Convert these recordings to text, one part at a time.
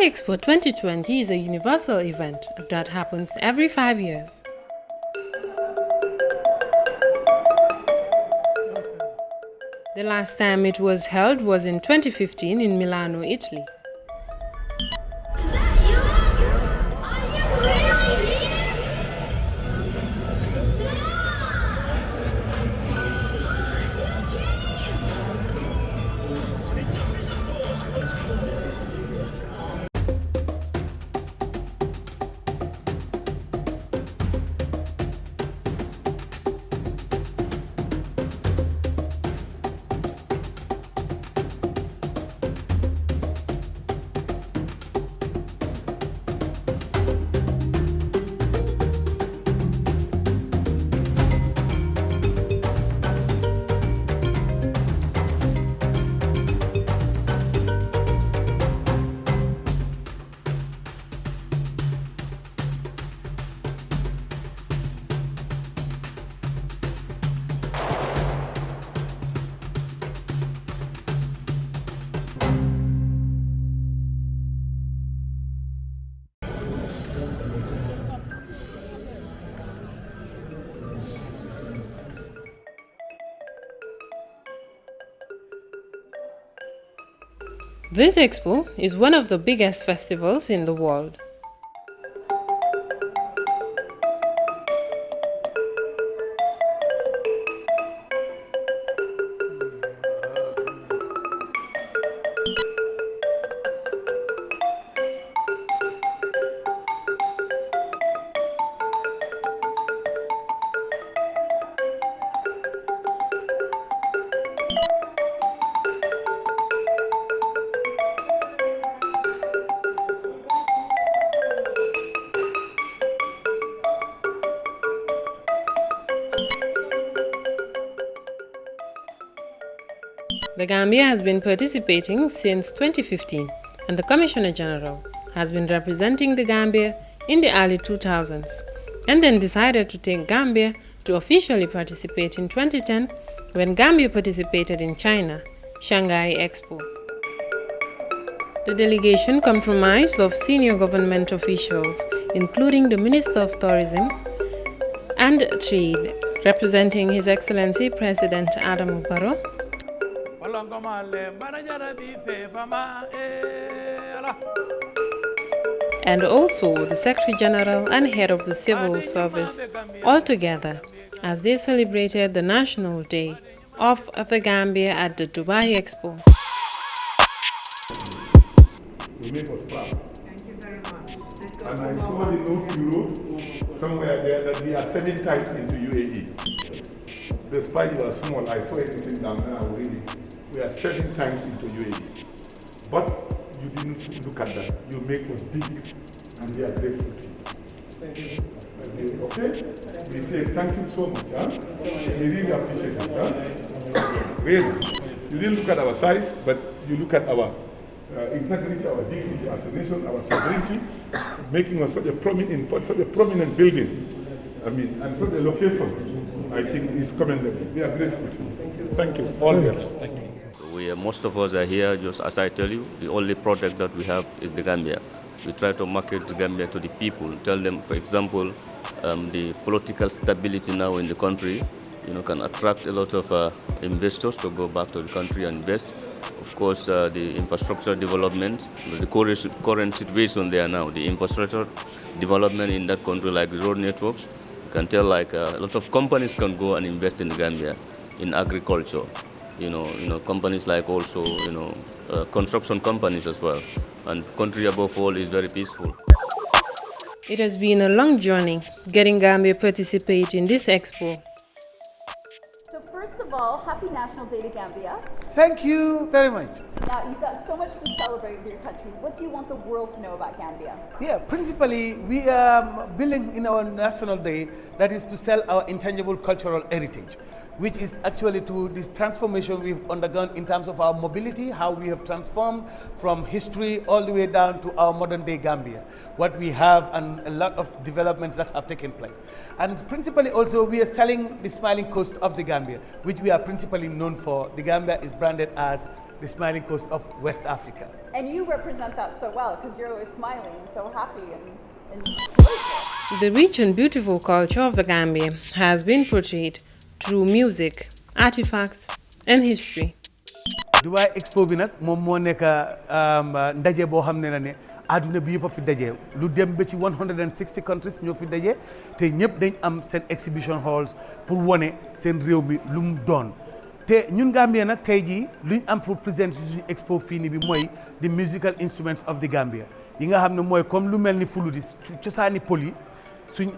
Expo 2020 is a universal event that happens every 5 years. The last time it was held was in 2015 in Milano, Italy. This expo is one of the biggest festivals in the world. The Gambia has been participating since 2015, and the Commissioner General has been representing the Gambia in the early 2000s, and then decided to take Gambia to officially participate in 2010 when Gambia participated in China, Shanghai Expo. The delegation comprised of senior government officials, including the Minister of Tourism and Trade, representing His Excellency President Adam Barrow, and also the Secretary General and Head of the Civil Service, all together as they celebrated the National Day of the Gambia at the Dubai Expo. You make us proud. Thank you very much. And I saw the notes you wrote somewhere there that we are 7 times into UAE. Despite you are small, I saw it written down and I was reading. We are 7 times into UAE. But you didn't look at that. You make us big and we are grateful to you. Thank you. Okay? We say thank you so much. Huh? We really appreciate it. Huh? Really. You didn't look at our size, but you look at our integrity, our dignity as a nation, our sovereignty, making us such a prominent building. I mean, and such a location, I think is commendable. We are grateful to you. Thank you. All here. Thank you. Most of us are here, just as I tell you, the only product that we have is the Gambia. We try to market the Gambia to the people, tell them, for example, the political stability now in the country, can attract a lot of investors to go back to the country and invest. Of course, the infrastructure development, the current situation there now, the infrastructure development in that country, like the road networks, you can tell like a lot of companies can go and invest in the Gambia, in agriculture. Companies like also, construction companies as well. And country above all is very peaceful. It has been a long journey getting Gambia participate in this expo. So first of all, happy National Day to Gambia. Thank you very much. Now, you've got so much to celebrate with your country. What do you want the world to know about Gambia? Yeah, principally, we are building in our National Day, that is to sell our intangible cultural heritage, which is actually to this transformation we've undergone in terms of our mobility, how we have transformed from history all the way down to our modern day Gambia, what we have and a lot of developments that have taken place. And principally also we are selling the smiling coast of the Gambia, which we are principally known for. The Gambia is branded as the smiling coast of West Africa. And you represent that so well because you're always smiling and so happy and joyful. The rich and beautiful culture of the Gambia has been portrayed through music, artifacts, and history. Dubai Expo bi nag moom moo nekk ndaje boo xam ne na ne àdduna bi yëpp a fi daje lu dem ba ci 160 countries ñoo fi daje te ñëpp dañ am seen exhibition halls pour wone seen réew mi lu mu doon te ñun Gambia nag tey jii luñ am pour présenter suñu expo fii nii bi mooy the musical instruments of the Gambia yi nga xam ne mooy comme lu mel ni fuluti cosaani pël yi suñ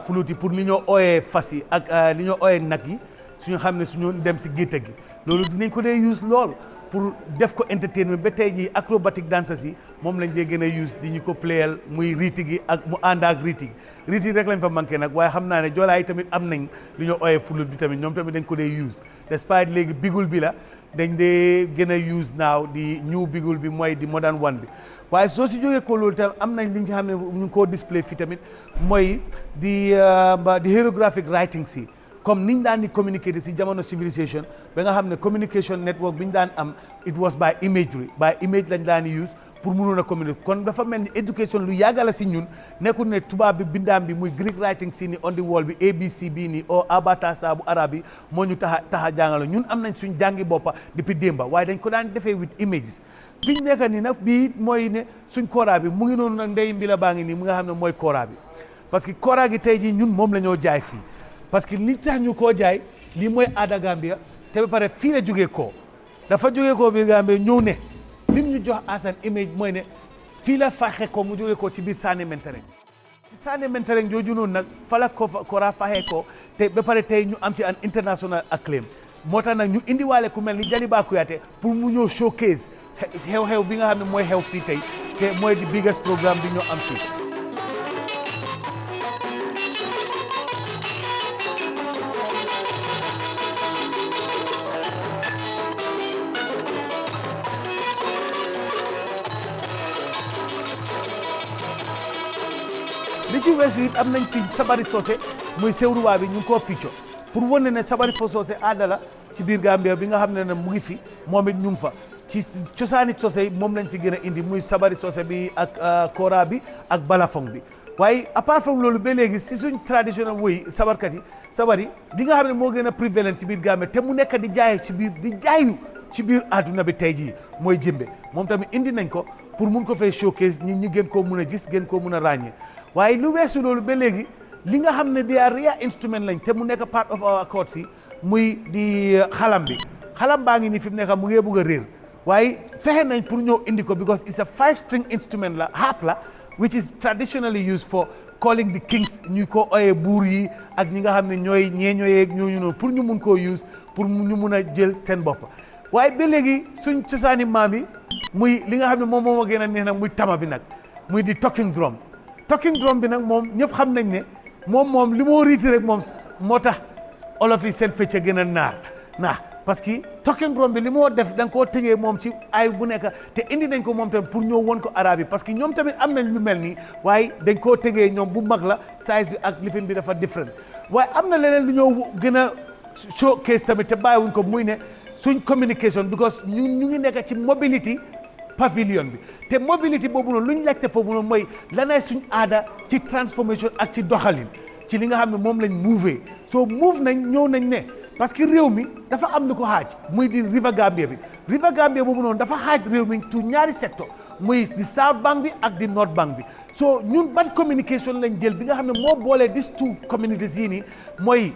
fuluti pour li ñoo ooyee fas yi ak li ñoo ooyee nag yi suñu xam ne suñu dem si gétt gi loolu dinañ ko dee use lool pour def ko entertainment ba tey jii acrobatic dancers yi moom lañ dee gën a use di ñu ko playal muy riiti gi ak mu ànd ak riiti rek lañ fa manqué nag waaye xam naa ne joolaa yi tamit am nañ lu ñu ooyee fulut bi tamit ñoom tamit dañ ko dee use despite léegi bigul bi la dañ dee gën a use naaw di new bigul bi mooy di modern one bi waaye soo si jógee ko loolu tamit am nañ li nga xam ne ñu ngi koo display fii tamit mooy di hieroglyphic writing si comme niñ daan di communiquer si jamono civilisation ba nga xam ne communication network bi ñu daan am it was by imagery by image lañ daan di use pour mënoon a communiquer kon dafa mel ni éducation lu yàggala si ñun nekkul ne tubaab bi bindaam bi muy Greek writing si ni on the wall bi ABC bii nii o abatasa bu arab bi moo ñu tax a jàngalo ñun am nañ suñ jàngi boppa depuis démba waaye dañ ko daan defee with images fi ñu nekk nii nag bii mooy ne suñ kooraa bi mu ngi noonu nag ndey mbila baa ngi nii mu nga xam ne mooy kooraa bi parce que kooraa gi tey jii ñun moom la ñoo jaay fii parce que li tax ñu koo jaay lii mooy aada Gambia te ba pare fii la jógee koo dafa jógee koo biir Gambia ñëw ne lim ñu jox asan image mooy ne fii la faxe ko mu jógee ko ci biir Sane Mentereng ci Sane Mentereng jooju noonu nag fa la kora faxe ko te ba pare tey ñu am ci an international acclaim moo tax nag ñu indiwaale ku mel ni Jaliba Kuyateh pour mu ñëw showcase xew-xew bi nga xam ne mooy xew fii tey te mooy di biggest programme bi ñoo am fii. li ci weesu it am nañ fi sabari soose muy sewruwaa bi ñu ngi koo ficco pour wane ne sabari fo soose aada la ci biir Gambia bi nga xam ne mu ngi fi moom it ñu ngi fa ci cosaani soose yi moom lañ fi gën a indi muy sabari soose bi ak kora bi ak balafong bi waaye apart from loolu ba léegi si suñ traditional woy sabarkat yi sabari bi nga xam ne moo gën a prévalent ci biir Gambia te mu nekk di jaay ci biir di jaayu ci biir àdduna bi tey jii mooy jëmbe moom tamit indi nañ ko pour mun ko fay showcase ñi gën koo mun a gis gën koo mun a ràññee waaye lu weesu loolu ba léegi li nga xam ne dia rare instrument lañ te mu nekk part of our accords yi muy di xalam bi xalam baa ngi nii fi mu nekk mu ngi bugg a réer waaye fexe nañ pour ñëw indi ko because it's a 5-string instrument la harp la which is traditionally used for calling the kings ñu ko oyee buur yi ak ñi nga xam ne ñooy ñeeñoyeeg ñooñu noonu pour ñu mun koo use pour ñu mun a jël seen bopp waaye ba léegi suñ cosaani maam yi muy li nga xam ne moom moo gën a neex nag muy tama bi nag muy di talking drum bi nag moom ñëpp xam nañ ne moom li moo riiti rek moom moo tax olof yi seen fecc gën a naa parce que talking drum bi li moo def da nga koo tëgee moom ci ay bu nekk te indi nañ ko moom tamit pour ñëw won ko arabe yi parce que ñoom tamit am nañ lu mel nii waaye dañ koo tëgee ñoom bu mag la size bi ak lifin bi dafa different waaye am na leneen lu ñëw gën a showcase tamit te bàyyiwuñ ko muy ne suñ communication because ñu ngi nekk ci mobility pavilion bi te mobility boobu noonu lu ñu laajte foofu noonu mooy lanay suñ aada ci transformation ak ci doxalin ci li nga xam ne moom lañ move soo move nañ ñëw nañ ne parce que réew mi dafa am lu ko xaaj muy di River Gambia bi River Gambia boobu noonu dafa xaaj réew mi tu ñaari secteur muy di South Bank bi ak di North Bank bi soo ñun ban communication lañ jël bi nga xam ne moo boolee these two communities yii nii mooy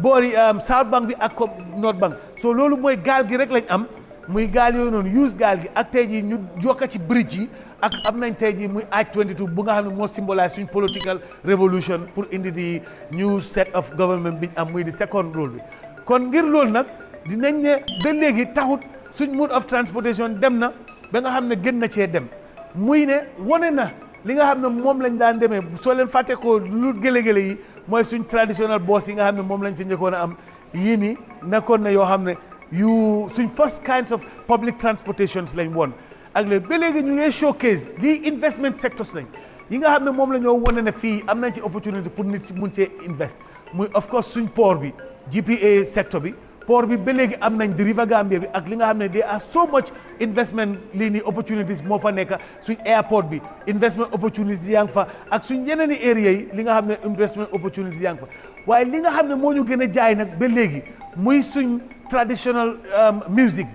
boori South Bank bi ak North Bank soo loolu mooy gaal gi rek lañ am muy gaal yooyu noonu use gaal gi ak tey jii ñu jokka ci bridge yi ak am nañ tey jii muy Ep20 bu nga xam ne moo symbolise suñ political revolution pour indi di new set of government bi am muy di second rule bi kon ngir loolu nag dinañ ne ba léegi taxut suñ mode of transportation dem na ba nga xam ne gën na cee dem muy ne wane na li nga xam ne moom lañ daan demee soo leen fàtte ko lu gële-gële yi mooy suñ traditional boss yi nga xam ne moom lañ fi njëkkoon a am yii nii nekkoon na yoo xam ne yu suñ first kinds of public transportations lañ woon ak léegi ba léegi ñu ngi showcase lii investment sectors lañ yi nga xam ne moom la ñoo wane ne fii am nañ ci opportunité pour nit si mun see invest muy of course suñ port bi GPA sector bi port bi ba léegi am nañ di River Gambia bi ak li nga xam ne there are so much investment lii nii opportunities moo fa nekk suñ airport bi investment opportunities yaa ngi fa ak suñ yeneen i area yi li nga xam ne investment opportunities yaa ngi fa waaye li nga xam ne moo ñu gën a jaay nag ba léegi muy suñ traditional music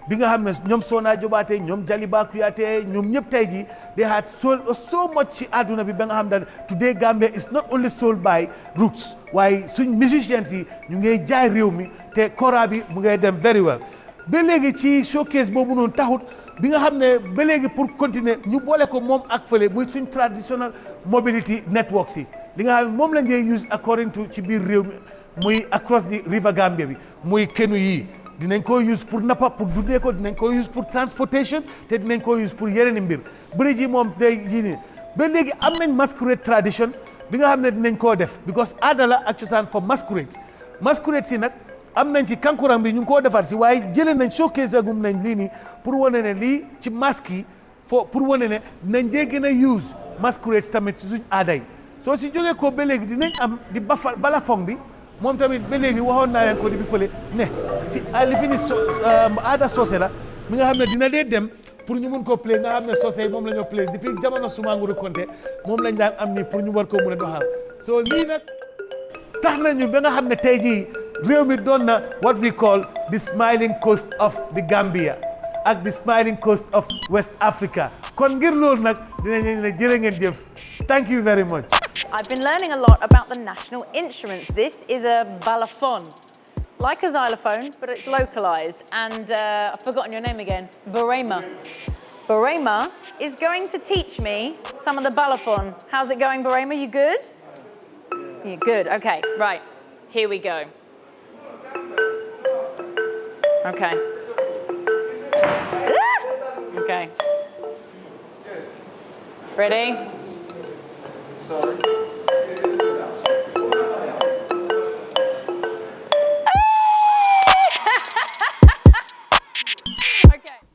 bi nga xam ne ñoom Sona Jobaate ñoom Jaliba Kuyate ñoom ñëpp tey jii they had sold so much ci àdduna bi ba nga xam ne today Gambia is not only sold by roots waaye suñ musicians yi ñu ngay jaay réew mi te kora bi mu ngay dem very well ba léegi ci showcase boobu noonu taxut bi nga xam ne ba léegi pour continuer ñu boole ko moom ak fële muy suñ traditional mobility networks yi li nga xam ne moom la ngay use according to ci biir réew mi muy across the River Gambia bi muy kenu yi dinañ ko use pour nappa pour dundee ko dinañ ko use pour transportation te dinañ ko use pour yeneen i mbir bridge yi moom tey jii nii ba léegi am nañ masquerade tradition bi nga xam ne dinañ koo def because aada la ak cosaan for masquerade si nag am nañ ci kankurang bi ñu ngi koo defar si waaye jëlee nañ showcase agum nañ lii nii pour wane ne lii ci masque yi pour wane ne nañ dee gën a use masquerade tamit si suñ aada yi soo si jógee ko ba léegi dinañ am di balafong bi moom tamit ba léegi waxoon naa leen ko di bi fële ne si li fi ni aada soose la mi nga xam ne dina dee dem pour ñu mun koo play nga xam ne soose yi moom la ñoo play depuis jamono Soumaoro Konté moom lañ daan am nii pour ñu war koo mun a doxal so lii nag tax nañu ba nga xam ne tey jii réew mi doon na what we call the smiling coast of the Gambia ak the smiling coast of West Africa kon ngir loolu nag dinañ ne jërë ngeen jëf thank you very much. I've been learning a lot about the national instruments. This is a balafon, like a xylophone, but it's localized. And I've forgotten your name again, Barema. Barema is going to teach me some of the balafon. How's it going, Barema? You good? You're good, okay, right. Here we go. Okay. Okay. Ready? Sorry.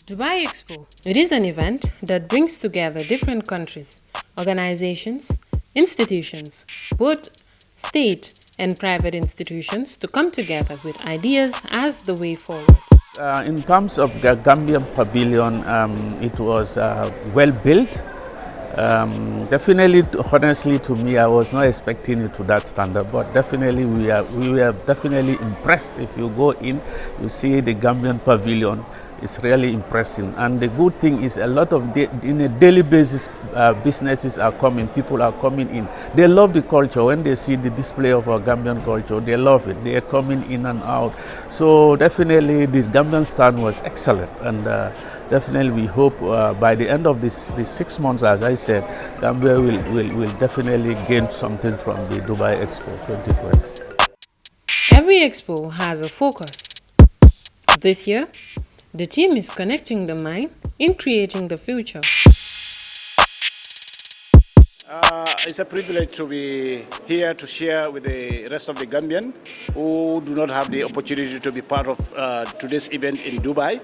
Dubai Expo. It is an event that brings together different countries, organizations, institutions, both state and private institutions to come together with ideas as the way forward. In terms of the Gambian pavilion, it was well built. Definitely, honestly, to me, I was not expecting it to that standard, but definitely we were definitely impressed. If you go in, you see the Gambian pavilion. It's really impressive, and the good thing is a lot of in a daily basis businesses are coming, people are coming in. They love the culture. When they see the display of our Gambian culture, they love it. They are coming in and out. So definitely the Gambian stand was excellent, and definitely we hope by the end of this 6 months, as I said, Gambia will definitely gain something from the Dubai Expo 2020. Every expo has a focus. This year, the team is connecting the mind in creating the future. It's a privilege to be here to share with the rest of the Gambians who do not have the opportunity to be part of today's event in Dubai.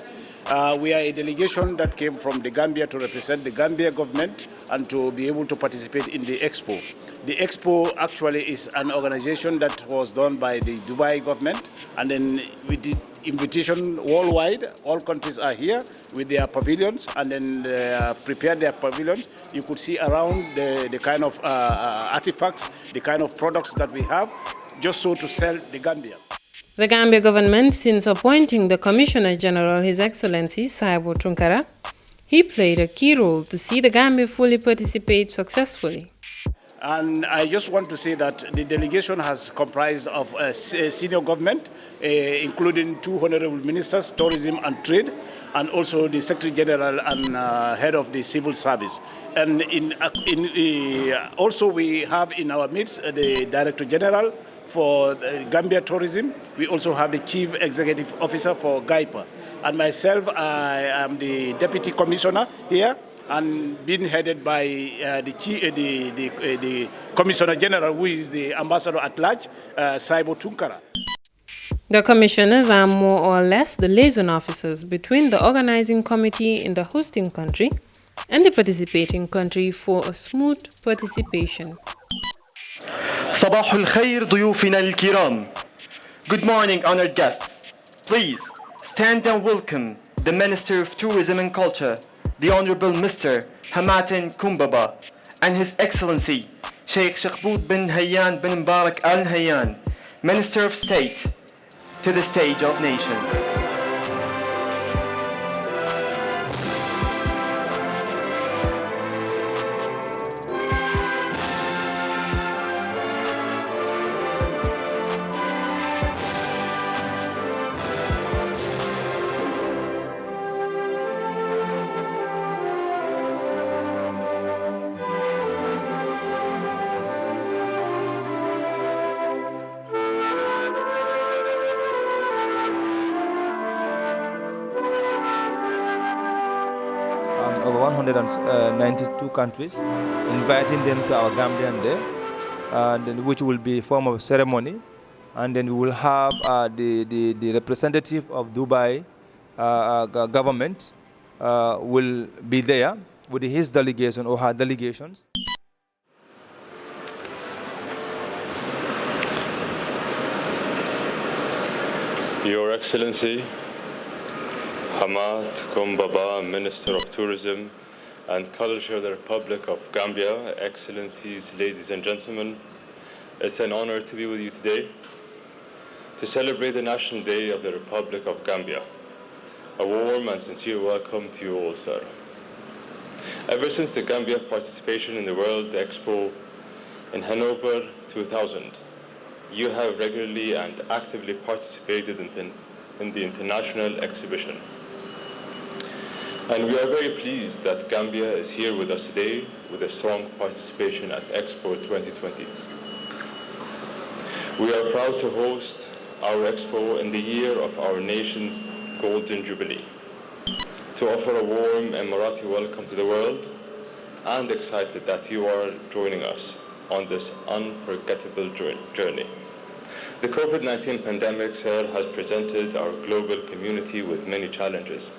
We are a delegation that came from the Gambia to represent the Gambia government and to be able to participate in the Expo. The Expo actually is an organization that was done by the Dubai government, and then with the invitation worldwide, all countries are here with their pavilions, and then prepared their pavilions. You could see around the kind of artifacts, the kind of products that we have, just so to sell the Gambia. The Gambia government, since appointing the Commissioner General, His Excellency Saibo Tunkara, he played a key role to see the Gambia fully participate successfully. And I just want to say that the delegation has comprised of a senior government, including 2 honorable ministers, tourism and trade, and also the Secretary General and head of the civil service. And also we have in our midst the Director General for Gambia Tourism. We also have the Chief Executive Officer for GAIPA. And myself, I am the Deputy Commissioner here, and being headed by the Commissioner General, who is the Ambassador at Large, Saibo Tunkara. The commissioners are more or less the liaison officers between the organizing committee in the hosting country and the participating country for a smooth participation. صباح الخير ضيوفنا الكرام. Good morning, honored guests. Please stand and welcome the Minister of Tourism and Culture, the Honorable Mr. Hamat MK Bah, and His Excellency Sheikh Shakhbout bin Hayyan bin Mbarak Al Hayyan, Minister of State, to the stage of nations. Over 192 countries, inviting them to our Gambian Day, and which will be a form of ceremony. And then we will have the representative of Dubai government will be there with his delegation or her delegations. Your Excellency, Hamat MK Bah, Minister of Tourism and Culture of the Republic of Gambia, Excellencies, ladies and gentlemen, it's an honor to be with you today to celebrate the National Day of the Republic of Gambia. A warm and sincere welcome to you all, sir. Ever since the Gambia participation in the World Expo in Hanover 2000, you have regularly and actively participated in the international exhibition. And we are very pleased that Gambia is here with us today with a strong participation at Expo 2020. We are proud to host our Expo in the year of our nation's Golden Jubilee, to offer a warm Emirati welcome to the world, and excited that you are joining us on this unforgettable journey. The COVID-19 pandemic, sir, has presented our global community with many challenges.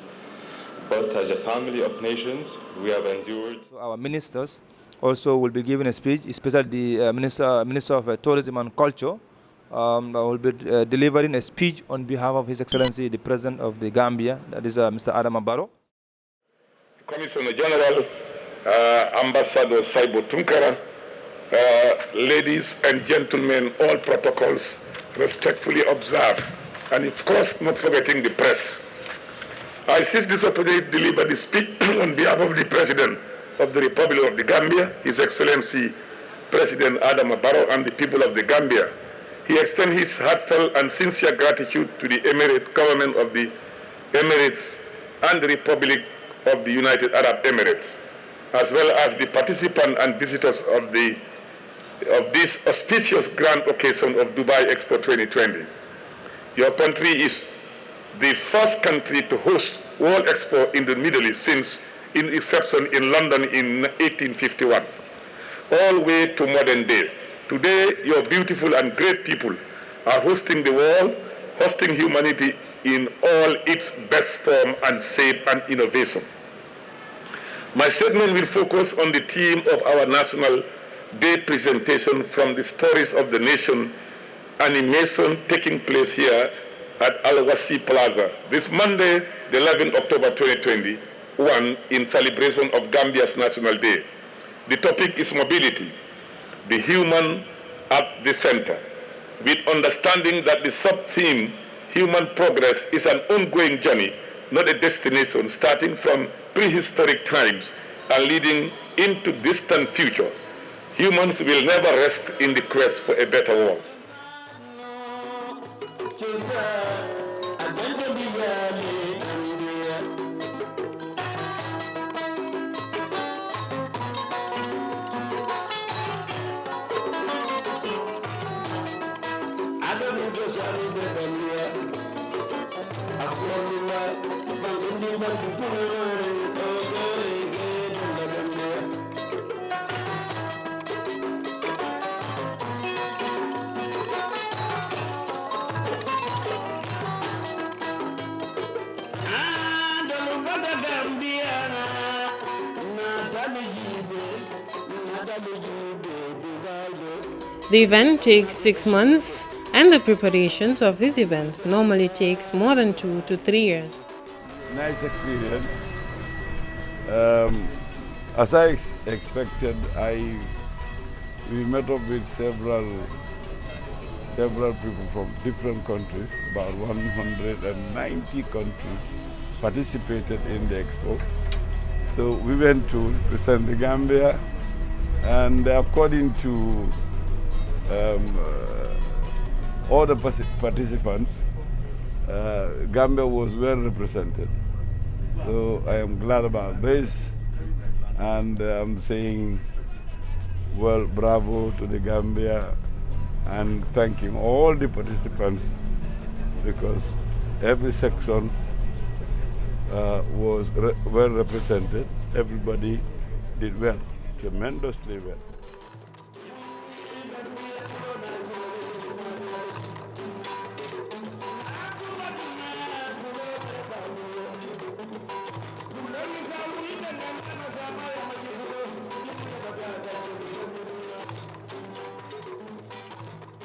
But as a family of nations, we have endured. Our ministers also will be giving a speech, especially the Minister of Tourism and Culture will be delivering a speech on behalf of His Excellency, the President of the Gambia, that is Mr. Adama Barrow. Commissioner General, Ambassador Saibo Tunkara, ladies and gentlemen, all protocols respectfully observed, and of course not forgetting the press. I seize this opportunity to deliver the speech on behalf of the President of the Republic of the Gambia, His Excellency President Adama Barrow, and the people of the Gambia. He extends his heartfelt and sincere gratitude to the Emirate government of the Emirates and the Republic of the United Arab Emirates, as well as the participants and visitors of this auspicious grand occasion of Dubai Expo 2020. Your country is the first country to host World Expo in the Middle East since its inception in London in 1851, all the way to modern day. Today, your beautiful and great people are hosting the world, hosting humanity in all its best form and shape and innovation. My statement will focus on the theme of our National Day presentation, from the stories of the nation animation taking place here at Al-Wasi Plaza this Monday, the 11th October 2021, in celebration of Gambia's National Day. The topic is mobility, the human at the center, with understanding that the sub-theme, human progress, is an ongoing journey, not a destination, starting from prehistoric times and leading into distant future. Humans will never rest in the quest for a better world. The event takes 6 months And the preparations of these events normally takes more than 2 to 3 years. Nice experience. As I expected, we met up with several people from different countries. About 190 countries participated in the expo. So we went to represent the Gambia, and according to all the participants, Gambia was well represented. So I am glad about this, and I'm saying, well, bravo to the Gambia, and thanking all the participants, because every section was well represented. Everybody did well, tremendously well.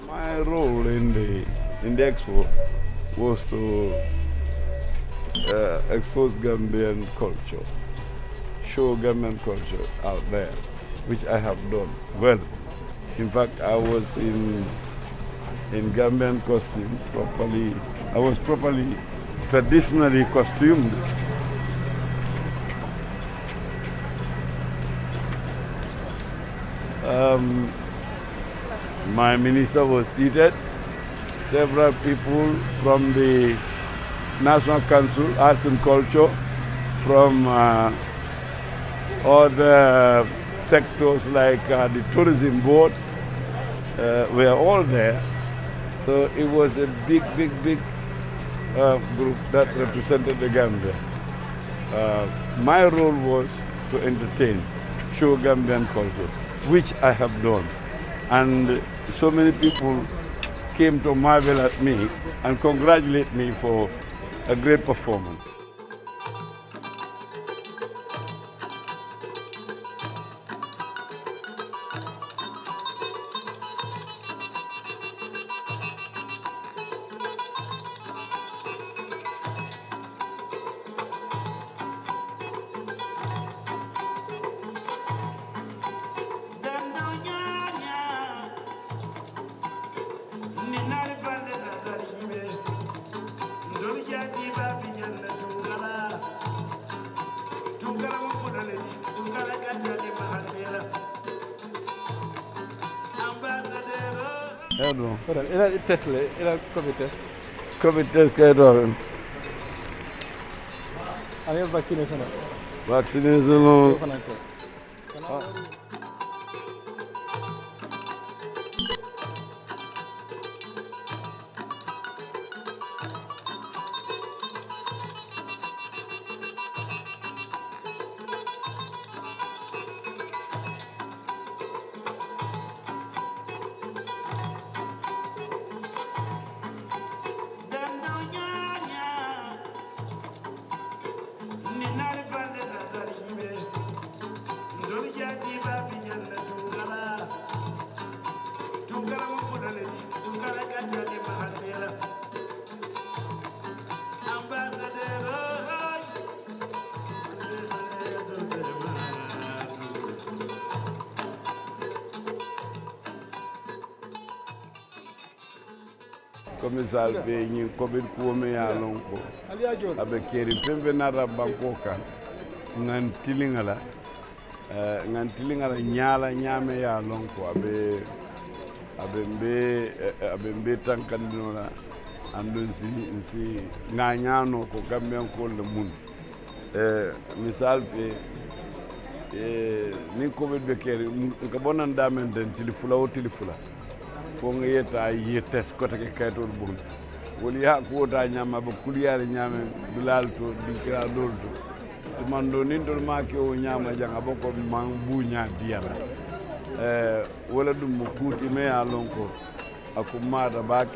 My role in the expo was to expose Gambian culture, show Gambian culture out there, which I have done well. In fact, I was in Gambian costume properly. I was properly traditionally costumed. My minister was seated. Several people from the National Council, Arts and Culture, from other sectors like the Tourism Board, were all there. So it was a big group that represented the Gambia. My role was to entertain, show Gambian culture, which I have done. And so many people came to marvel at me and congratulate me for a great performance. Pardon. Il a test, il a COVID test. COVID test kay do. Are you vaccination? Vaccination. Commisal be ñi COVID ko me ya lon ko abe keri fembe nara banko kan ngan tilingala nyala nyame ya lon ko abe mbe tankandinola andun si nganyano ko gamben ko le mun misal fe ni COVID be keri ko bonan damen den tilifula fo nga yetta ye test ko take kaytol bum woli ha ko ta nyama ba kuliyare nyame bilal to dikira dolto to mando nin dol ma ke o nyama janga boko man buña diala wala dum mo kuti me ya lonko akumada bak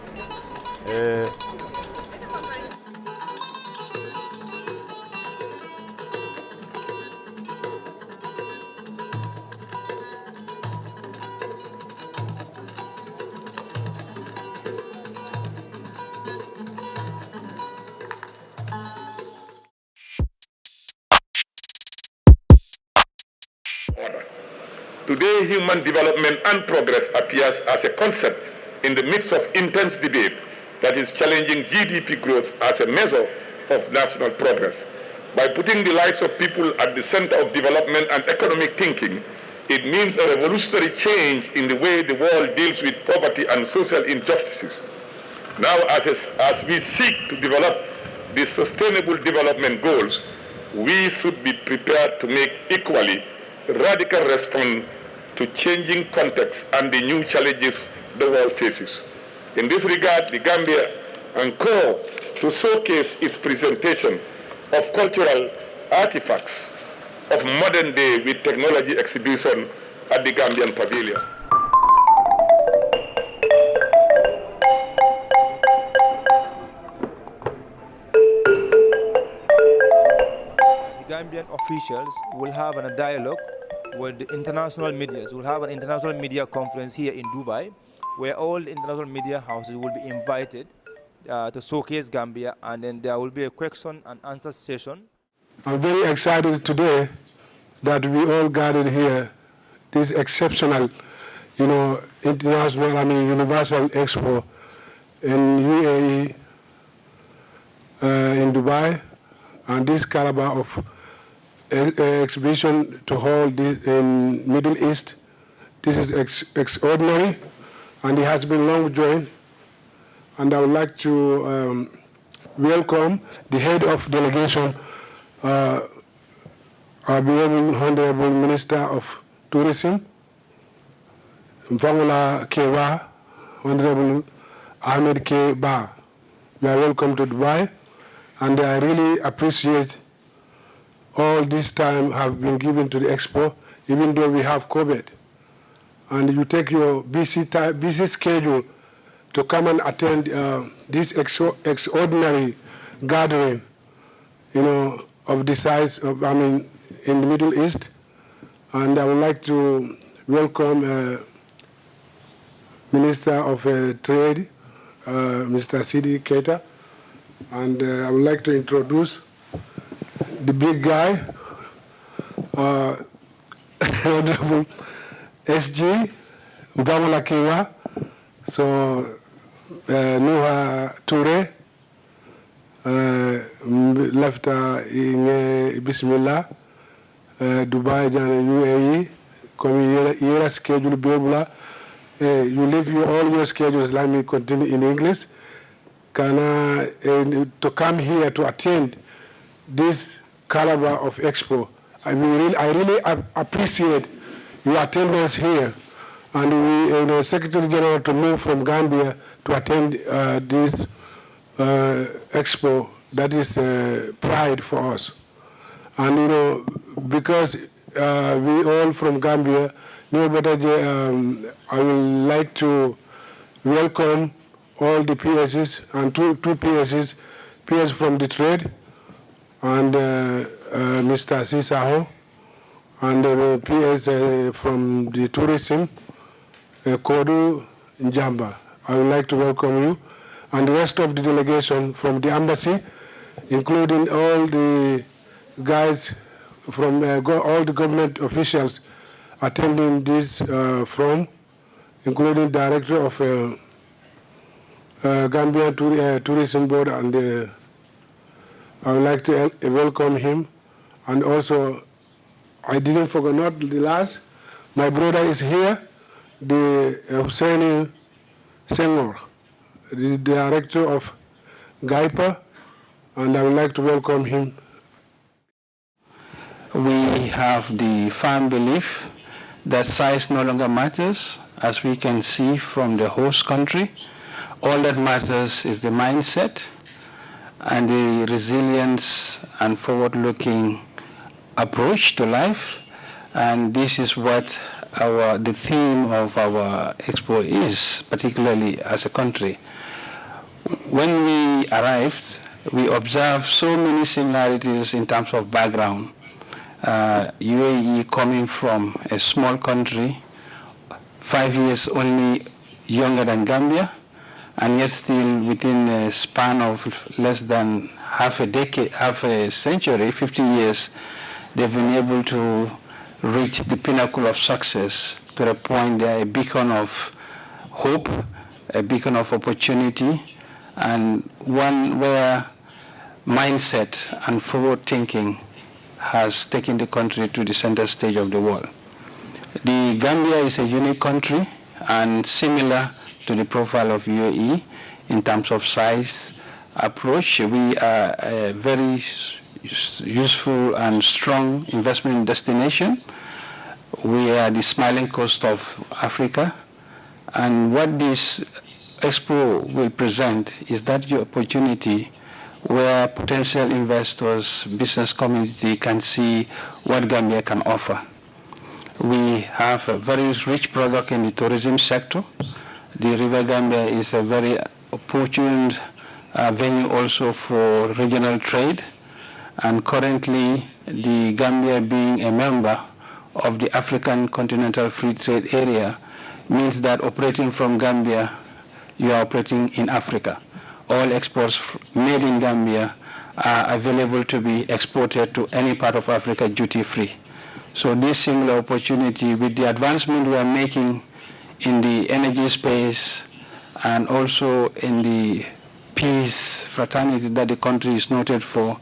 Today, human development and progress appears as a concept in the midst of intense debate that is challenging GDP growth as a measure of national progress. By putting the lives of people at the center of development and economic thinking, it means a revolutionary change in the way the world deals with poverty and social injustices. Now, as we seek to develop the Sustainable Development Goals, we should be prepared to make equally radical response to changing contexts and the new challenges the world faces. In this regard, the Gambia and call to showcase its presentation of cultural artifacts of modern day with technology exhibition at the Gambian Pavilion. Gambian officials will have a dialogue with the international media. We'll have an international media conference here in Dubai, where all the international media houses will be invited to showcase Gambia, and then there will be a question and answer session. I'm very excited today that we all gathered here, this exceptional, Universal Expo in UAE, in Dubai, and this caliber of exhibition to hold this in Middle East. This is extraordinary, and it has been long joined. And I would like to welcome the head of delegation, our Honorable Minister of Tourism, MK Bah, Honorable Hamat MK Bah. You are welcome to Dubai, and I really appreciate all this time have been given to the Expo, even though we have COVID. And you take your busy schedule to come and attend this extraordinary gathering, of the size of, in the Middle East. And I would like to welcome Minister of Trade, Mr. Sidi Keita. And I would like to introduce the big guy, Honorable SG, Gamala Kiwa. So, Nuha Toure, left in Bismillah, Dubai, UAE, come here, schedule Bebula. You leave all your schedules, let me continue in English. To come here to attend this caliber of Expo. I really appreciate your attendance here. And we, Secretary General to move from Gambia to attend this Expo. That is pride for us. And, because we all from Gambia, I would like to welcome all the PSs and two PSs, PS from the trade, and Mr. Sisaho, and PS from the tourism, Kodu Njamba. I would like to welcome you, and the rest of the delegation from the embassy, including all the guys from all the government officials attending this from, including Director of Gambia Tourism Board, and I would like to welcome him. And also, I didn't forget, not the last, my brother is here, the Hussein Senghor, the Director of GAIPA, and I would like to welcome him. We have the firm belief that size no longer matters, as we can see from the host country. All that matters is the mindset and the resilience and forward-looking approach to life. And this is what the theme of our expo is, particularly as a country. When we arrived, we observed so many similarities in terms of background. UAE coming from a small country, 5 years only younger than Gambia, and yet still within a span of less than half a decade, half a century, 50 years, they've been able to reached the pinnacle of success to the point they are a beacon of hope, a beacon of opportunity, and one where mindset and forward thinking has taken the country to the center stage of the world. The Gambia is a unique country and similar to the profile of UAE in terms of size, approach. We are a very useful and strong investment destination. We are the smiling coast of Africa. And what this Expo will present is that opportunity where potential investors, business community can see what Gambia can offer. We have a very rich product in the tourism sector. The River Gambia is a very opportune venue also for regional trade. And currently, the Gambia being a member of the African Continental Free Trade Area means that operating from Gambia, you are operating in Africa. All exports made in Gambia are available to be exported to any part of Africa duty-free. So this singular opportunity, with the advancement we are making in the energy space and also in the peace, fraternity that the country is noted for,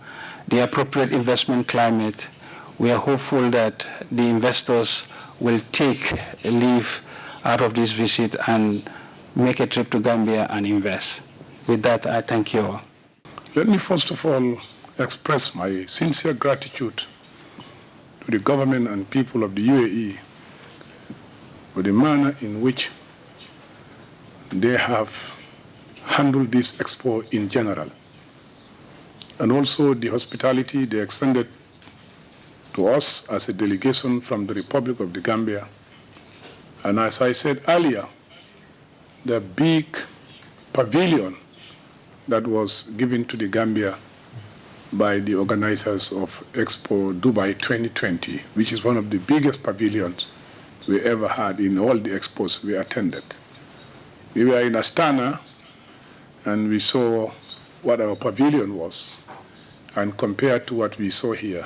the appropriate investment climate, we are hopeful that the investors will take a leave out of this visit and make a trip to Gambia and invest. With that, I thank you all. Let me first of all express my sincere gratitude to the government and people of the UAE for the manner in which they have handled this expo in general, and also the hospitality they extended to us as a delegation from the Republic of the Gambia. And as I said earlier, the big pavilion that was given to the Gambia by the organizers of Expo Dubai 2020, which is one of the biggest pavilions we ever had in all the expos we attended. We were in Astana and we saw what our pavilion was, and compared to what we saw here,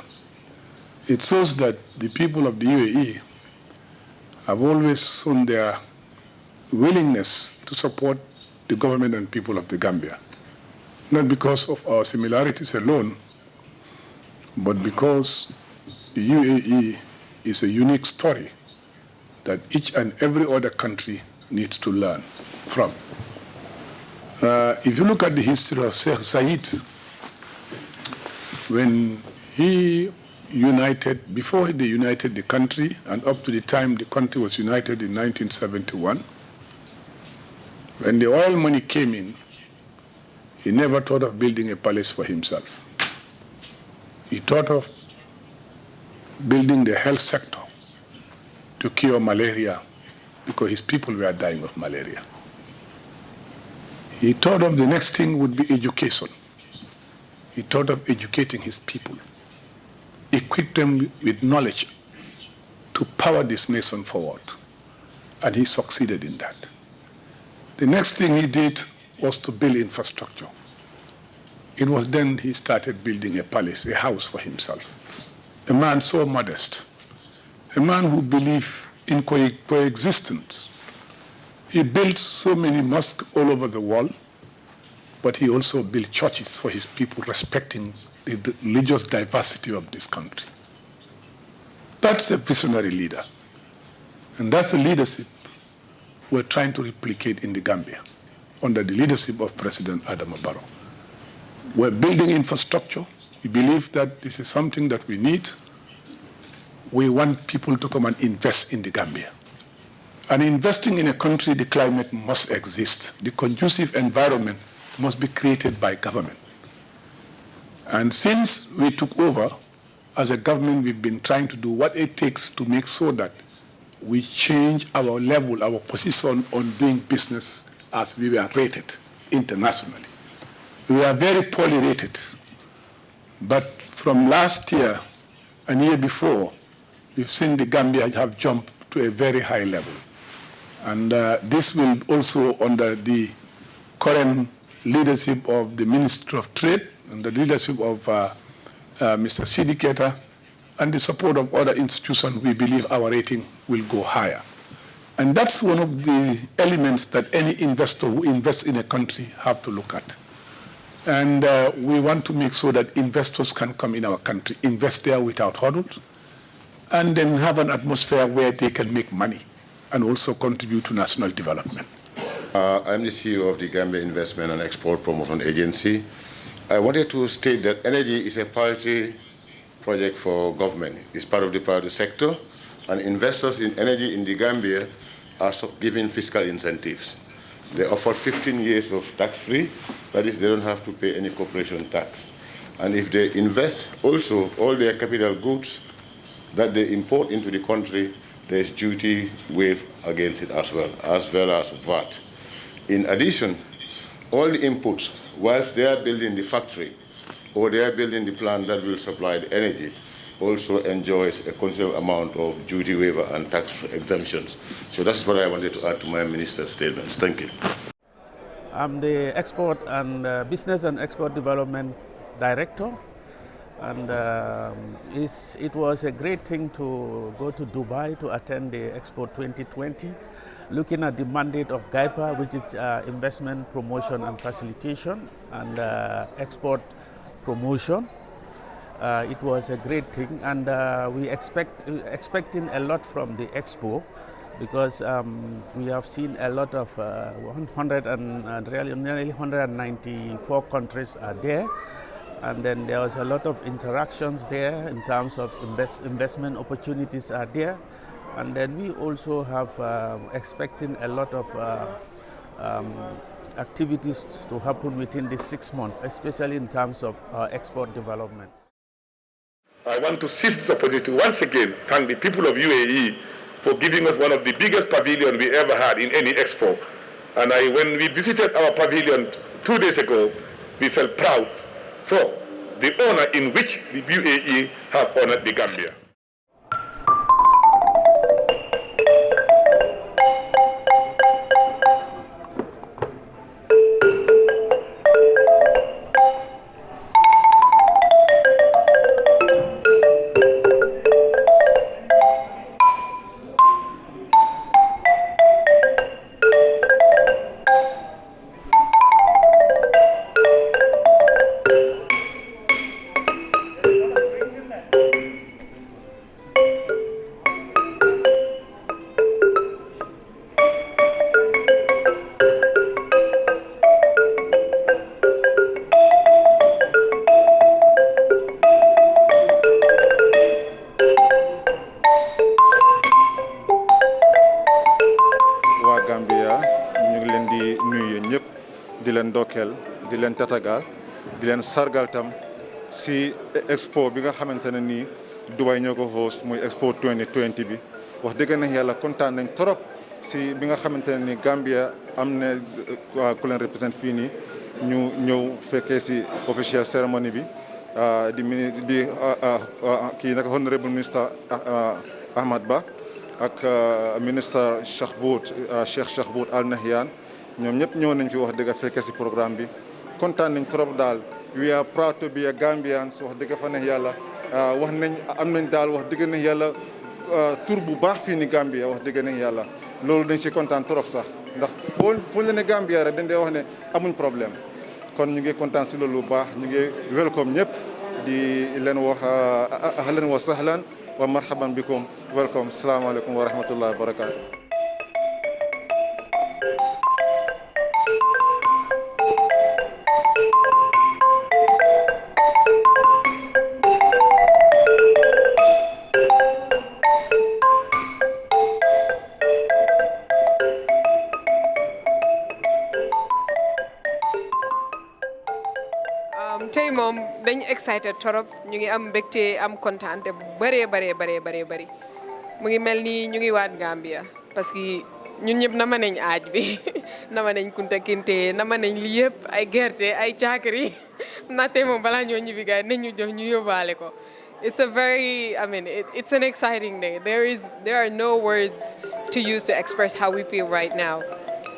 it shows that the people of the UAE have always shown their willingness to support the government and people of the Gambia. Not because of our similarities alone, but because the UAE is a unique story that each and every other country needs to learn from. If you look at the history of Sheikh Zayed, when he united, before they united the country, and up to the time the country was united in 1971, when the oil money came in, he never thought of building a palace for himself. He thought of building the health sector to cure malaria because his people were dying of malaria. He thought of the next thing would be education. He thought of educating his people, equip them with knowledge to power this nation forward. And he succeeded in that. The next thing he did was to build infrastructure. It was then he started building a palace, a house for himself. A man so modest, a man who believed in coexistence. He built so many mosques all over the world, but he also built churches for his people, respecting the religious diversity of this country. That's a visionary leader. And that's the leadership we're trying to replicate in the Gambia under the leadership of President Adama Barrow. We're building infrastructure. We believe that this is something that we need. We want people to come and invest in the Gambia. And investing in a country, the climate must exist. The conducive environment must be created by government. And since we took over, as a government, we've been trying to do what it takes to make sure that we change our level, our position on doing business as we were rated internationally. We are very poorly rated. But from last year and year before, we've seen the Gambia have jumped to a very high level. And this will also, under the current leadership of the Minister of Trade and the leadership of Mr. Sidi Keita, and the support of other institutions, we believe our rating will go higher. And that's one of the elements that any investor who invests in a country have to look at. And we want to make sure that investors can come in our country, invest there without hurdles, and then have an atmosphere where they can make money and also contribute to national development. I'm the CEO of the Gambia Investment and Export Promotion Agency. I wanted to state that energy is a priority project for government. It's part of the priority sector, and investors in energy in the Gambia are given fiscal incentives. They offer 15 years of tax-free. That is, they don't have to pay any corporation tax. And if they invest, also, all their capital goods that they import into the country, there's duty waived against it as well as VAT. In addition, all the inputs, whilst they are building the factory or they are building the plant that will supply the energy, also enjoys a considerable amount of duty waiver and tax exemptions. So that's what I wanted to add to my minister's statements. Thank you. I'm the Export and Business and Export Development Director. And it was a great thing to go to Dubai to attend the Expo 2020, looking at the mandate of GAIPA, which is investment promotion and facilitation, and export promotion. It was a great thing, and we expecting a lot from the Expo, because we have seen a lot of nearly 194 countries are there. And then there was a lot of interactions there in terms of investment opportunities are there. And then we also have expecting a lot of activities to happen within these 6 months, especially in terms of export development. I want to seize the opportunity to once again thank the people of UAE for giving us one of the biggest pavilions we ever had in any expo. And when we visited our pavilion 2 days ago, we felt proud for the honor in which the UAE have honored the Gambia. di leen tatagal di leen sargal tam si expo bi nga xamante ne nii Dubai ñoo ko host muy expo 2020 bi wax dëgg na yàlla kontaan nañ trop si bi nga xamante ne nii Gambia am na ku leen représente fii nii ñu ñëw fekkee si official ceremony bi di kii naka honorable minister Hamat Bah ak ministre Cheikh Bout Al Nahyan ñoom ñëpp ñëw nañ fi wax dëgg fekkee si programme bi kontaan nañ trop daal we are proud to be a Gambians wax dëgg fa ne yàlla wax nañ am nañ daal wax dëgg ne yàlla tur bu baax fii ni Gambia wax dëgg ne yàlla loolu dañ si kontaan trop sax ndax foo la ne Gambia rek dañ dee wax ne amuñ problème kon ñu ngi kontaan si loolu bu baax ñu ngi welcome ñëpp di leen wax ahlan wa sahlan wa marhaban bikum welcome asalaamaaleykum wa rahmatullahi wa barakatuh. tey moom dañ excited torop ñu ngi am mbégte am kontaan te bu bëree bëri mu ngi mel ni ñu ngi waat Gambia parce que ñun ñëpp nama nañ aaj bi nama nañ kunta kinte nama nañ li yëpp ay gerte ay caakiri na tey moom balaa ñoo ñibbi gaay nañ ñu jox ñu yóbbaale ko. It's a very, it's an exciting day. There are no words to use to express how we feel right now.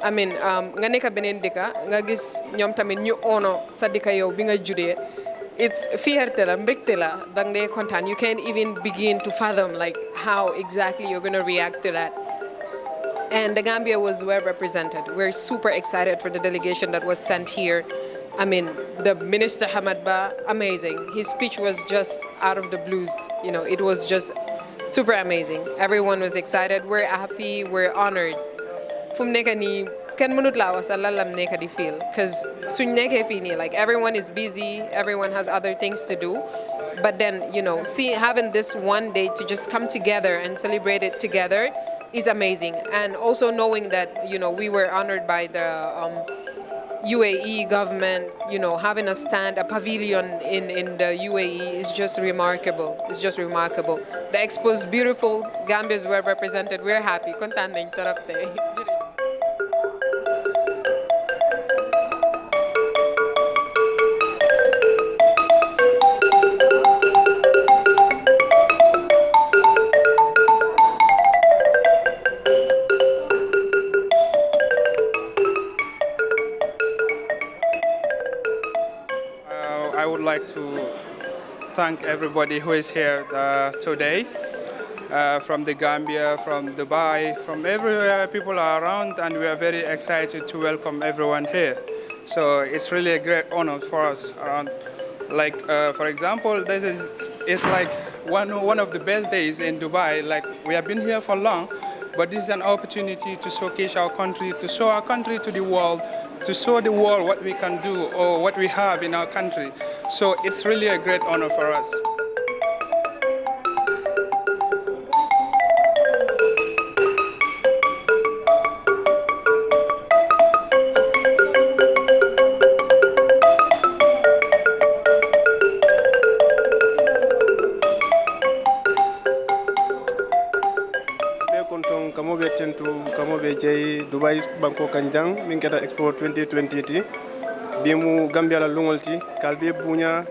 Nga nekk beneen dëkka nga gis ñoom tamit ñu ono sa dëkka yow bi nga judee it's fierté la mbégte la dang dee kontaan. You can't even begin to fathom like how exactly you're gonna react to that. And the Gambia was well represented. We're super excited for the delegation that was sent here. I mean, the Minister Hamat Bah, amazing. His speech was just out of the blues. You know, it was just super amazing. Everyone was excited. We're happy. We're honored. Fum neka ni ken mënut laa wax sax lan lam nekk di feel because suñ nekkee fii nii like everyone is busy, everyone has other things to do, but then having this one day to just come together and celebrate it together is amazing. And also knowing that we were honored by the UAE government, having a stand, a pavilion in the UAE is just remarkable. It's just remarkable. The expo is beautiful. Gambia is well represented. We're happy. Kontaan nañ torop tey. I would like to thank everybody who is here today, from the Gambia, from Dubai, from everywhere. People are around, and we are very excited to welcome everyone here. So it's really a great honor for us around. Like, for example, it's like one of the best days in Dubai. Like, we have been here for long, but this is an opportunity to showcase our country, to show our country to the world, to show the world what we can do or what we have in our country. So it's really a great honor for us. Kamobe tentu kamobe jey Dubai banko kanjang min keta Expo 2020 bimu Gambia la lungolti kalbe bunya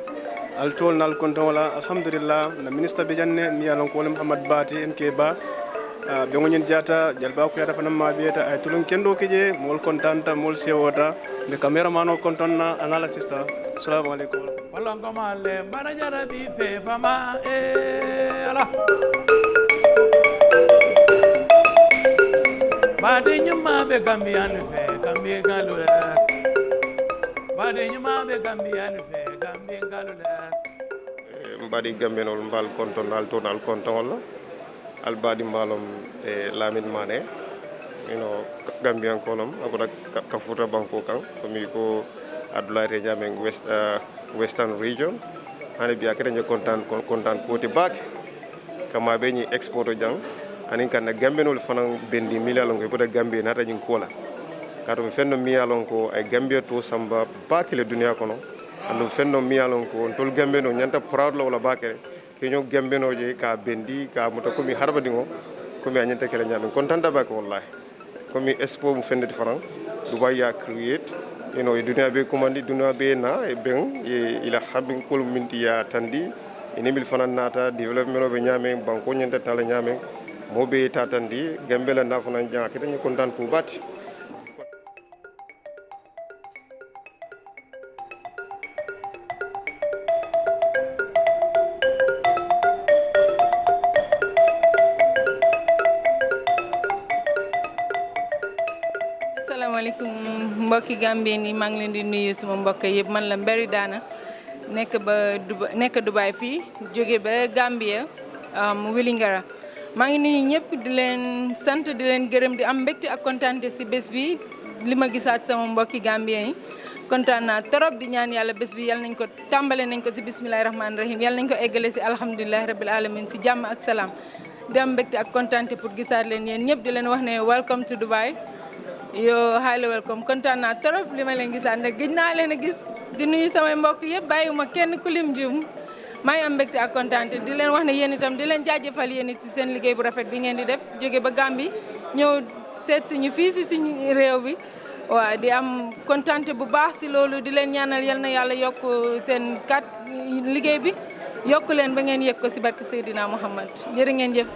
al tol nal konton wala alhamdulillah na ministre be janne ni alon ko Hamat MK Bah be ngonyen jata jalba ko yata fanam mabeta ay tulun kendo keje mol kontanta mol sewota be cameraman o kontonna analysis ta assalamu alaikum walongo male barajara bi fe fama ala Bade nyuma be Gambia ne fe Gambia galula Bade nyuma be Gambia ne fe Gambia galula Mbadi Gambia nol mbal konton al tonal konton la al badi mbalom Lamin Mané Gambian kolom akoda kafuta banko kan komi ko Abdoulaye Nyameng Western region ane biya kete kontan koti bak kama be ni exporto jang anin kan Gambia nol fanan bendi milalon ko boda Gambia nata nyin kola kato fenno miyalon ko ay Gambia to samba bakile dunia kono ando fenno miyalon ko tol Gambia no nyanta proud la wala bakele kenyo Gambia no je ka bendi ka muta komi harba dingo komi anyanta kala nyamen kontanta bak wallahi komi expo mu fende fanan Dubai ya create dunia be komandi dunia be na e ben ila habin kol minti ya tandi inimil fanan nata development be nyamen banko nyanta tala nyamen mobe tatandi Gambia na fanan jang kita ñu kontaan ku bati Assalamualaikum mbokki Gambien yi maa ngi leen di nuyu suma mbokk yëpp man la Mberi Dana nekk Dubai fii jóge ba Gambia Wilingara maa ngi nuyu ñëpp di leen sant di leen gërëm di am mbégte ak kontaante si bés bi li ma gisaat sama mbokki Gambien yi kontaan naa trop di ñaan yàlla bés bi yal nañ ko tàmbale nañ ko si bismillahi rahmaani rahim yal nañ ko eggale si alhamdulilahi rabbil alamin si jàmm ak salaam di am mbégte ak kontaante pour gisaat leen yéen ñëpp di leen wax ne welcome to Dubai yo highly welcome kontaan naa trop li ma leen gisaat nag gëj naa leen a gis di nuyu samay mbokk yëpp bàyyiwuma kenn ku lim jum maa ngi am mbégte ak kontaante di leen wax ne yéen itam di leen jaajëfal yéen it si seen liggéey bu rafet bi ngeen di def jóge ba Gambie ñëw seet si ñu fii si suñu réew bi waaw di am kontaante bu baax si loolu di leen ñaanal yal na yàlla yokk seen liggéey bi yokk leen ba ngeen yëg ko si barke Seydina Muhammad jërë ngeen jëf.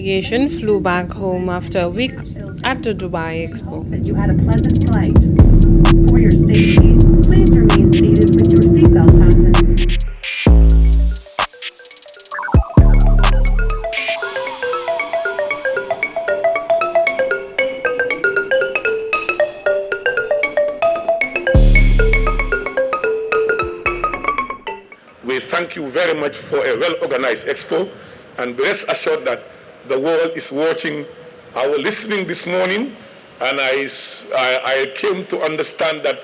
delegation flew back home after a week at the Dubai Expo. You had a pleasant flight. For your safety, please remain seated with your seatbelt fastened. We thank you very much for a well-organized expo, and rest assured that the world is watching. I was listening this morning, and I came to understand that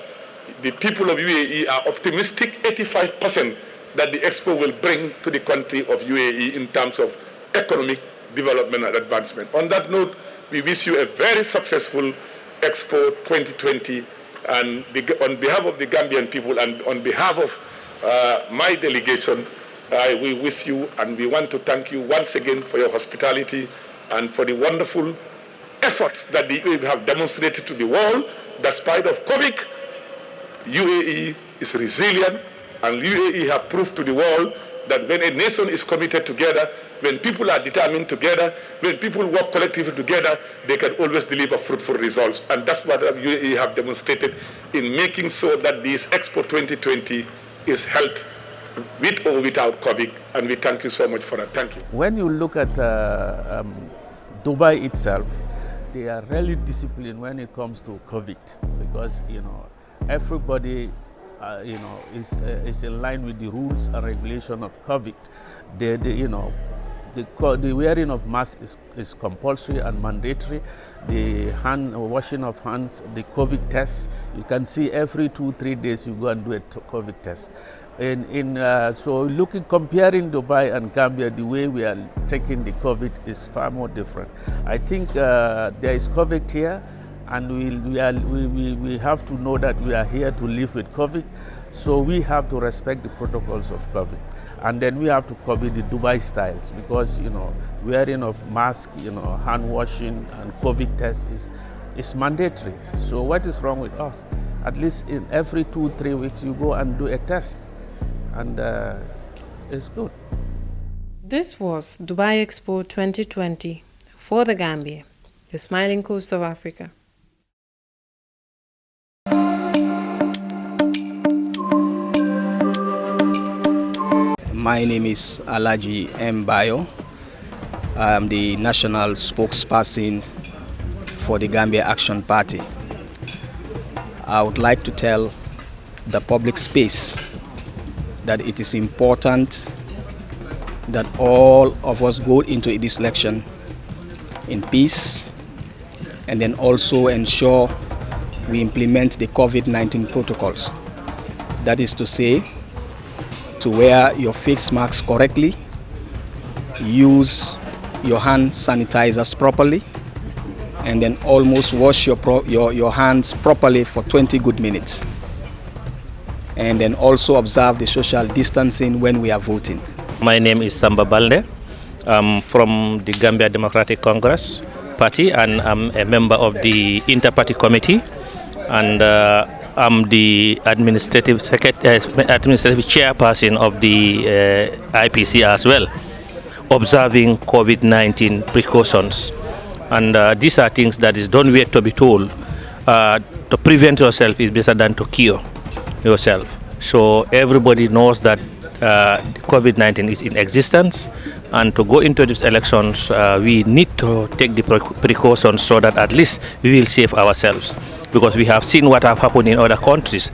the people of UAE are optimistic, 85%, that the expo will bring to the country of UAE in terms of economic development and advancement. On that note, we wish you a very successful Expo 2020, and on behalf of the Gambian people and on behalf of my delegation, we wish you and we want to thank you once again for your hospitality and for the wonderful efforts that the UAE have demonstrated to the world. Despite of COVID, UAE is resilient, and UAE have proved to the world that when a nation is committed together, when people are determined together, when people work collectively together, they can always deliver fruitful results. And that's what UAE have demonstrated in making sure that this Expo 2020 is held with or without COVID, and we thank you so much for that. Thank you. When you look at Dubai itself, they are really disciplined when it comes to COVID, because everybody is in line with the rules and regulation of COVID. The wearing of masks is compulsory and mandatory. The washing of hands, the COVID tests, you can see every 2-3 days you go and do a COVID test. So comparing Dubai and Gambia, the way we are taking the COVID is far more different. I think there is COVID here, and we have to know that we are here to live with COVID. So we have to respect the protocols of COVID. And then we have to copy the Dubai styles, because wearing of mask, hand washing and COVID test is mandatory. So what is wrong with us? At least in every 2-3 weeks you go and do a test, and it's good. This was Dubai Expo 2020 for the Gambia, the smiling coast of Africa. My name is Alaji M. Bayo. I am the national spokesperson for the Gambia Action Party. I would like to tell the public space that it is important that all of us go into this election in peace, and then also ensure we implement the COVID-19 protocols. That is to say, to wear your face mask correctly, use your hand sanitizers properly, and then almost wash your hands properly for 20 good minutes. And then also observe the social distancing when we are voting. My name is Samba Balde. I'm from the Gambia Democratic Congress Party, and I'm a member of the Inter-Party Committee, and I'm the administrative chairperson of the IPC as well, observing COVID-19 precautions. And these are things that don't wait to be told. To prevent yourself is better than to cure yourself. So everybody knows that COVID-19 is in existence, and to go into these elections, we need to take the precautions so that at least we will save ourselves. Because we have seen what have happened in other countries,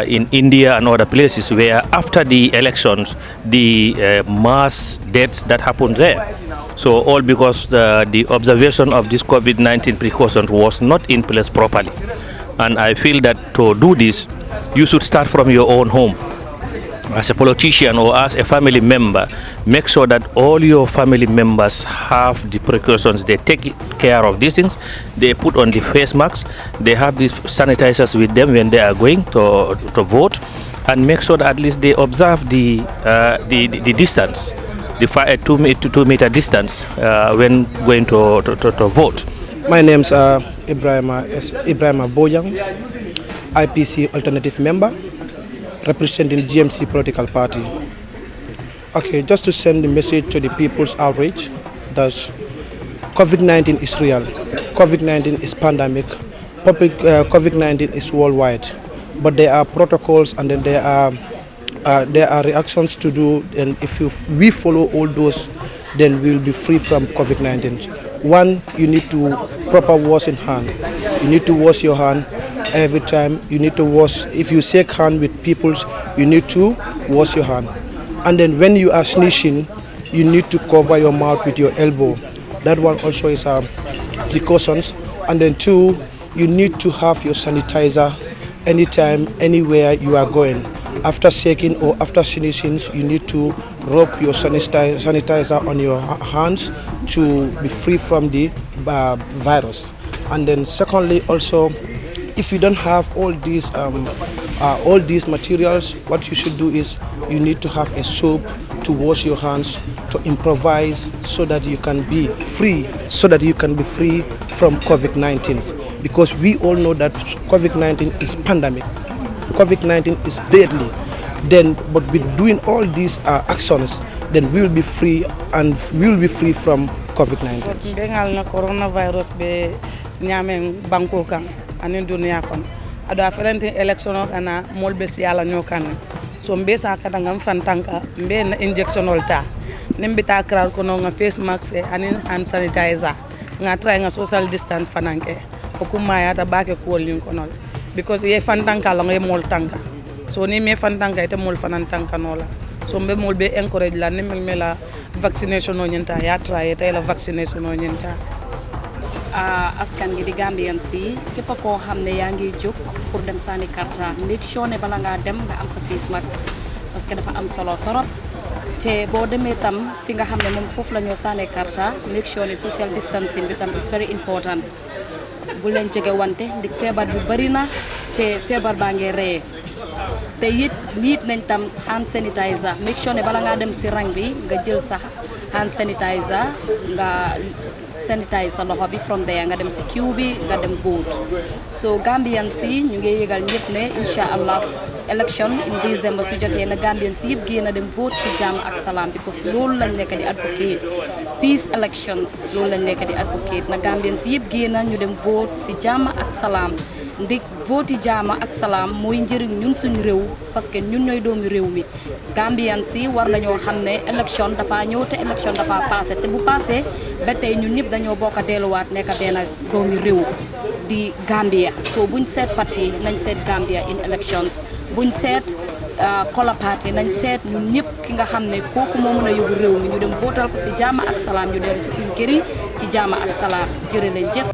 in India and other places, where after the elections, the mass deaths that happened there. So all because the observation of this COVID-19 precaution was not in place properly. And I feel that to do this, you should start from your own home. As a politician or as a family member, make sure that all your family members have the precautions. They take care of these things. They put on the face masks. They have these sanitizers with them when they are going to vote, and make sure that at least they observe the distance, the 2 meter distance when going to vote. My name is Ibrahim Bojang, IPC alternative member, representing GMC political party. Okay, just to send the message to the people's outrage that COVID-19 is real. COVID-19 is pandemic. COVID-19 is worldwide. But there are protocols and then there are reactions to do, and if we follow all those, then we will be free from COVID-19. One, you need to proper wash in hand. You need to wash your hand every time. You need to wash, if you shake hand with people, you need to wash your hand. And then when you are sneezing, you need to cover your mouth with your elbow. That one also is precautions. And then two, you need to have your sanitizer anytime, anywhere you are going. After shaking or after sneezing, you need to rub your sanitizer on your hands to be free from the virus. And then secondly, also, if you don't have all these materials, what you should do is you need to have a soap to wash your hands, to improvise so that you can be free, from COVID-19. Because we all know that COVID-19 is pandemic. COVID-19 is deadly. But with doing all these actions, then we will be free, and we will be free from COVID-19. Bengal coronavirus be nyameng banko kan anin dunia kon ado afelente election ana molbe si ala nyokan so mbe sa kata ngam fantanka mbe na injection olta nembe ta kral ko no nga face mask e anin hand sanitizer nga try nga social distance fananke ko kuma ya ta bake ko lin ko nol because ye fantanka la ngay mol tanka so ni me fantanka ite mol fanantanka nola so mbe mol be encourage la nemel mela vaccination no nyenta ya try ite la vaccination no nyenta askan gi di Gambian si képp koo xam ne yaa ngi jóg pour dem sànni carte make sure ne bala ngaa dem nga am sa face mask parce que dafa am solo torop te boo demee tam fi nga xam ne moom foofu la ñoo sànni carte make sure ne social distancing bi tam is very important bu leen jege wante ndik feebar bi bari na te feebar baa ngi reye te it nit nañ tam hand sanitizer make sure ne bala ngaa dem si rang bi nga jël sa hand sanitizer nga sanitize sa loxo bi from there nga dem si queue bi nga dem vote so Gambian si ñu ngi yëgal ñëpp ne inshallah election in December su jotee na Gambian si yëpp génn dem vote si jàmm ak salaam because loolu lañ nekk di advocate peace elections loolu lañ nekk di advocate na Gambian si yëpp génn ñu dem vote si jàmm ak salaam ndik vote jàmm ak salaam mooy njëriñ ñun suñu réew parce que ñun ñooy doomi réew mi Gambian si war nañoo xam ne election dafa ñëw te election dafa passé te bu passé ba tey ñun ñëpp dañoo bokk a delluwaat nekk benn doomi réew di Gambia so buñ seet parti nañ seet Gambia in elections buñ seet color party nañ seet ñun ñëpp ki nga xam ne kooku moo mën a yóbbu réew mi ñu dem votal ko si jàmm ak salaam ñu dellu ci suñu kër yi ci jàmm ak salaam jërë leen jëf